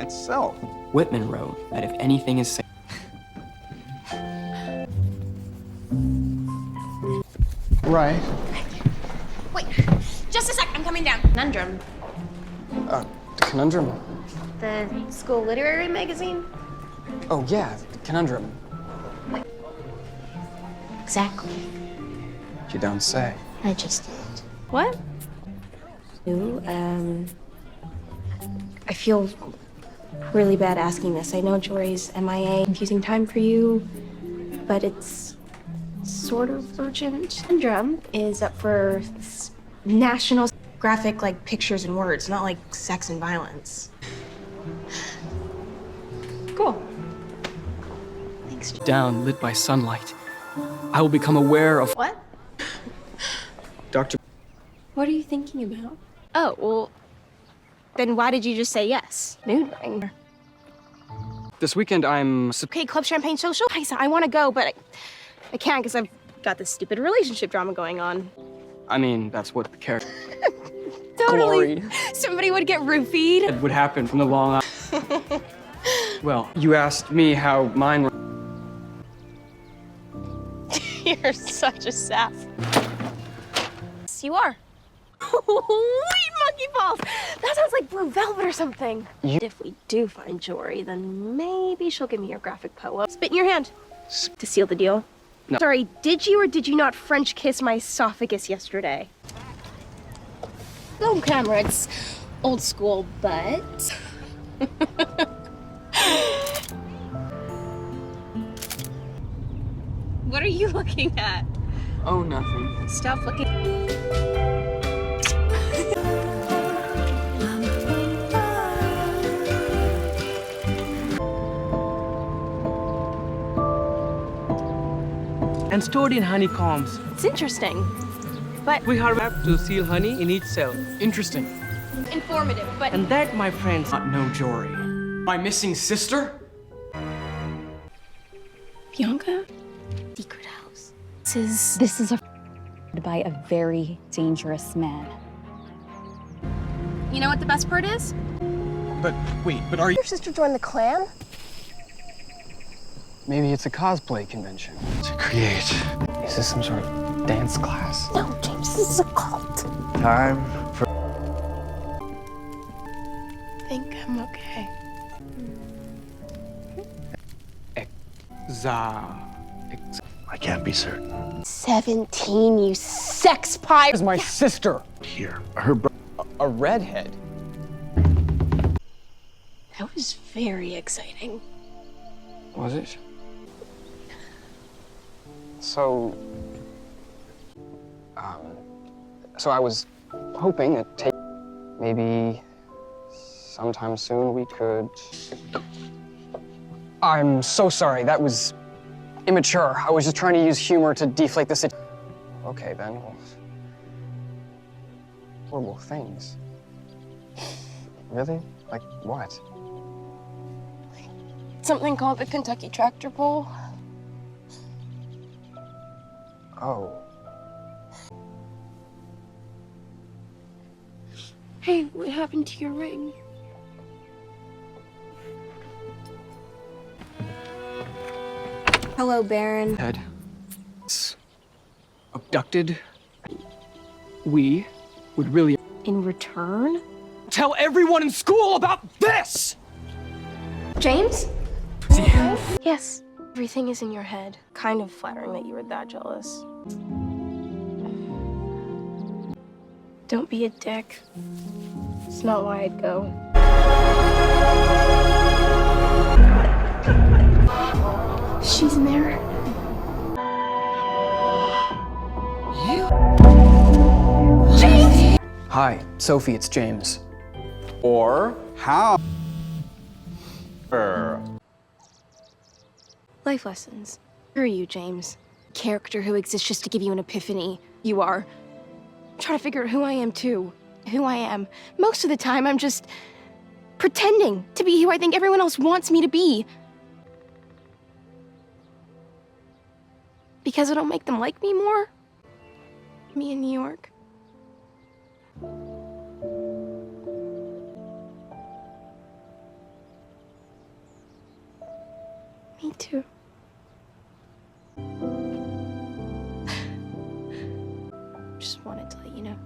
itself. Whitman wrote that if anything is safe... Right. Wait, just a sec, I'm coming down. Conundrum. Conundrum? The school literary magazine? Oh, yeah, Conundrum. Exactly. You don't say. I just did. What? I feel really bad asking this. I know Jory's MIA, confusing time for you, but it's sort of urgent. Conundrum is up for national graphic, like pictures and words, not like sex and violence. Cool. Thanks. Down, lit by sunlight, I will become aware of... What? Dr. What are you thinking about? Oh, well, then why did you just say yes? Mood ring. This weekend, I'm... Okay, Club Champagne Social. I want to go, but I can't because I've got this stupid relationship drama going on. I mean, that's what the character... Totally. Glory. Somebody would get roofied. It would happen from the long... Well, you asked me how mine were... You're such a sap. Yes, you are. Sweet monkey balls. That sounds like blue velvet or something. If we do find Jory, then maybe she'll give me your graphic poem. Spit in your hand. To seal the deal. No. Sorry, did you or did you not French kiss my esophagus yesterday? Film camera, it's old school, but... What are you looking at? Oh, nothing. Stop looking. And stored in honeycombs. It's interesting, but We have to seal honey in each cell. Interesting. informative, but... And that, my friends, Not know Jory. My missing sister? Bianca? Secret house. This is by a very dangerous man. You know what the best part is? But, wait, but are you... Your sister joined the clan? Maybe it's a cosplay convention. To create. Is this some sort of dance class? No, James, this is a cult. Time for... I think I'm okay. I can't be certain. 17, you sex pie. Is my sister Here, her a redhead? That was very exciting. Was it? So, so I was hoping that maybe sometime soon we could... I'm so sorry, that was immature. I was just trying to use humor to deflate the situation. Okay, then, well, horrible things. Really? Like what? Something called the Kentucky Tractor Pull. Oh. Hey, what happened to your ring? Hello, Baron. Head. Abducted. We would really In return? tell everyone in school about this! James? Yes. Everything is in your head. Kind of flattering that you were that jealous. Don't be a dick. It's not why I'd go. She's in there. James! Hi, Sophie, it's James. Or how? Life lessons. Who are you, James? Character who exists just to give you an epiphany. You are. I'm trying to figure out who I am, too. Who I am. Most of the time, I'm just pretending to be who I think everyone else wants me to be. Because it'll make them like me more. Me in New York. Me too. Just wanted to let you know.